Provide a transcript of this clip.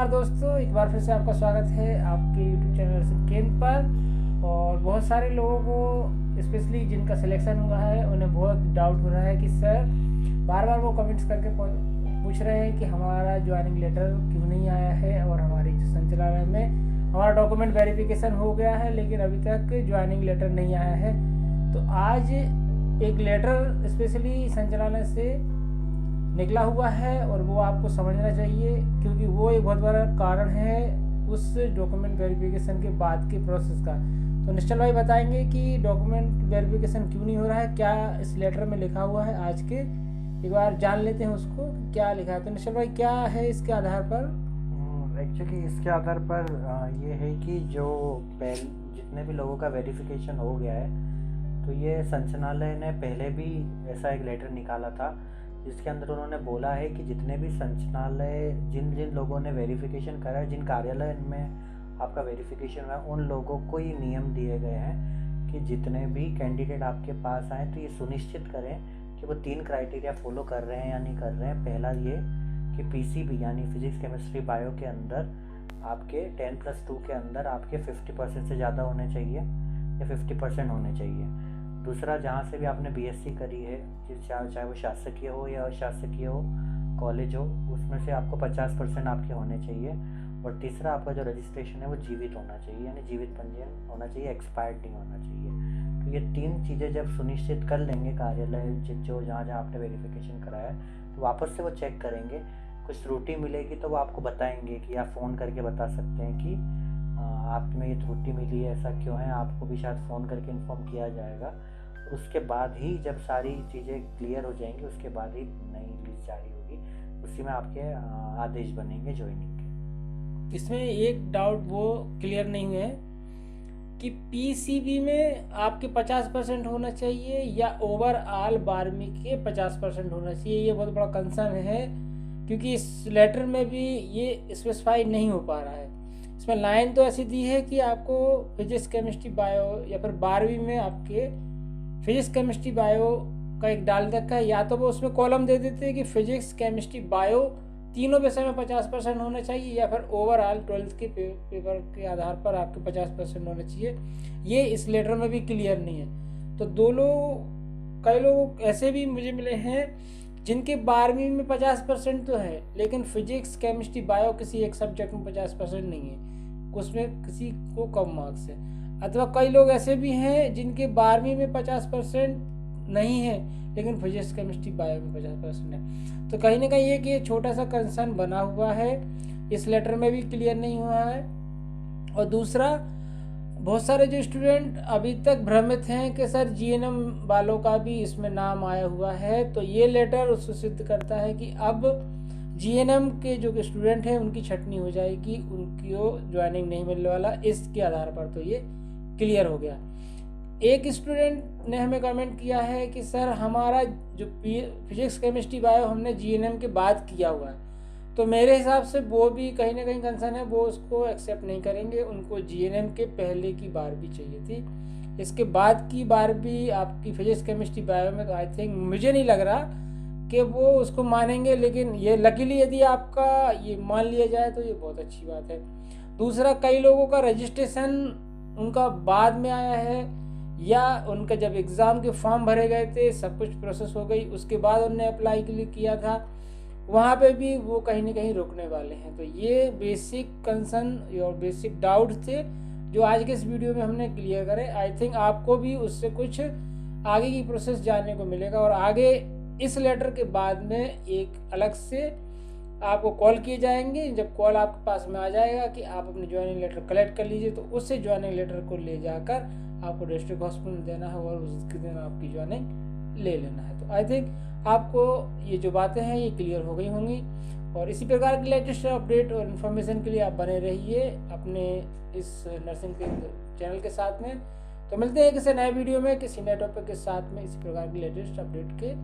दोस्तों, एक बार फिर से आपका स्वागत है आपके YouTube चैनल से केन पर। और बहुत सारे लोगों को स्पेशली जिनका सिलेक्शन हुआ है उन्हें बहुत डाउट हो रहा है कि सर बार बार वो कमेंट्स करके पूछ रहे हैं कि हमारा ज्वाइनिंग लेटर क्यों नहीं आया है और हमारी संचालय में हमारा डॉक्यूमेंट वेरिफिकेशन हो गया है लेकिन अभी तक ज्वाइनिंग लेटर नहीं आया है। तो आज एक लेटर स्पेशली संचालय से निकला हुआ है और वो आपको समझना चाहिए क्योंकि वो एक बहुत बड़ा कारण है उस डॉक्यूमेंट वेरिफिकेशन के बाद के प्रोसेस का। तो निश्चल भाई बताएंगे कि डॉक्यूमेंट वेरिफिकेशन क्यों नहीं हो रहा है, क्या इस लेटर में लिखा हुआ है। आज के एक बार जान लेते हैं उसको क्या लिखा है। तो निश्चल भाई क्या है इसके आधार पर? एक्चुअली इसके आधार पर ये है कि जो जितने भी लोगों का वेरिफिकेशन हो गया है तो ये संचालय ने पहले भी ऐसा एक लेटर निकाला था जिसके अंदर उन्होंने बोला है कि जितने भी संचालय जिन जिन लोगों ने वेरिफिकेशन करा है, जिन कार्यालय में आपका वेरिफिकेशन हुआ है, उन लोगों को ये नियम दिए गए हैं कि जितने भी कैंडिडेट आपके पास आए तो ये सुनिश्चित करें कि वो 3 क्राइटेरिया फॉलो कर रहे हैं या नहीं कर रहे हैं। पहला ये कि पीसीबी यानी फिजिक्स केमिस्ट्री बायो के अंदर आपके 10+2 के अंदर आपके 50% से ज़्यादा होने चाहिए या 50% होने चाहिए। दूसरा, जहाँ से भी आपने बीएससी करी है, चाहे वो शासकीय हो या अशासकीय हो, कॉलेज हो, उसमें से आपको 50% आपके होने चाहिए। और तीसरा, आपका जो रजिस्ट्रेशन है वो जीवित होना चाहिए यानी जीवित पंजीयन होना चाहिए, एक्सपायर्ड नहीं होना चाहिए। तो ये 3 चीज़ें जब सुनिश्चित कर लेंगे कार्यालय जो जहाँ जहाँ आपने वेरिफिकेशन कराया है तो वापस से वो चेक करेंगे। कुछ त्रुटि मिलेगी तो वो आपको बताएंगे कि आप फ़ोन करके बता सकते हैं कि आप में ये त्रुटि मिली है, ऐसा क्यों है, आपको भी शायद फ़ोन करके इन्फॉर्म किया जाएगा। उसके बाद ही जब सारी चीज़ें क्लियर हो जाएंगी उसके बाद ही नई लिस्ट जारी होगी, उसी में आपके आदेश बनेंगे ज्वाइनिंग के। इसमें एक डाउट वो क्लियर नहीं हुए कि पीसीबी में आपके 50% होना चाहिए या ओवरऑल 12वीं के 50% होना चाहिए। ये बहुत बड़ा कंसर्न है क्योंकि इस लेटर में भी ये स्पेसिफाई नहीं हो पा रहा है। इसमें लाइन तो ऐसी दी है कि आपको फिजिक्स केमिस्ट्री बायो या फिर 12वीं में आपके फिजिक्स केमिस्ट्री बायो का एक डाल रखा है, या तो वो उसमें कॉलम दे देते हैं कि फिजिक्स केमिस्ट्री बायो तीनों विषय में 50% होना चाहिए या फिर ओवरऑल 12th के पेपर के आधार पर आपके 50% होना चाहिए। ये इस लेटर में भी क्लियर नहीं है। तो कई लोग ऐसे भी मुझे मिले हैं जिनके 12वीं में 50% तो है लेकिन फिजिक्स केमिस्ट्री बायो किसी एक सब्जेक्ट में 50% नहीं है, उसमें किसी को कम मार्क्स है। अथवा कई लोग ऐसे भी हैं जिनके 12वीं में 50% नहीं है लेकिन फिजिक्स केमिस्ट्री बायो में 50% है। तो कहीं ना कहीं एक ये छोटा सा कंसर्न बना हुआ है, इस लेटर में भी क्लियर नहीं हुआ है। और दूसरा, बहुत सारे जो स्टूडेंट अभी तक भ्रमित हैं कि सर जीएनएम वालों का भी इसमें नाम आया हुआ है। तो ये लेटर उससे सिद्ध करता है कि अब जीएनएम के जो स्टूडेंट हैं उनकी छटनी हो जाएगी, उनकी ज्वाइनिंग नहीं मिलने वाला। इसके आधार पर तो ये क्लियर हो गया। एक स्टूडेंट ने हमें कमेंट किया है कि सर हमारा जो फिजिक्स केमिस्ट्री बायो हमने जीएनएम के बाद किया हुआ है, तो मेरे हिसाब से वो भी कहीं ना कहीं कंसर्न है, वो उसको एक्सेप्ट नहीं करेंगे। उनको जीएनएम के पहले की 12वीं चाहिए थी, इसके बाद की 12वीं आपकी फिजिक्स केमिस्ट्री बायो में तो आई थिंक मुझे नहीं लग रहा कि वो उसको मानेंगे। लेकिन ये लकीली यदि आपका ये मान लिया जाए तो ये बहुत अच्छी बात है। दूसरा, कई लोगों का रजिस्ट्रेशन उनका बाद में आया है या उनका जब एग्ज़ाम के फॉर्म भरे गए थे, सब कुछ प्रोसेस हो गई, उसके बाद उन्होंने अप्लाई के लिए किया था, वहाँ पे भी वो कहीं ना कहीं रुकने वाले हैं। तो ये बेसिक कंसर्न और बेसिक डाउट थे जो आज के इस वीडियो में हमने क्लियर करे। आई थिंक आपको भी उससे कुछ आगे की प्रोसेस जानने को मिलेगा और आगे इस लेटर के बाद में एक अलग से आपको कॉल किए जाएंगे। जब कॉल आपके पास में आ जाएगा कि आप अपने ज्वाइनिंग लेटर कलेक्ट कर लीजिए, तो उससे ज्वाइनिंग लेटर को ले जाकर आपको डिस्ट्रिक्ट हॉस्पिटल में देना है और उसके दिन आपकी ज्वाइनिंग ले लेना है। तो आई थिंक आपको ये जो बातें हैं ये क्लियर हो गई होंगी। और इसी प्रकार की लेटेस्ट अपडेट और इन्फॉर्मेशन के लिए आप बने रहिए अपने इस नर्सिंग के चैनल के साथ में। तो मिलते हैं किसी नए वीडियो में किसी नए टॉपिक के साथ में इसी प्रकार की लेटेस्ट अपडेट के।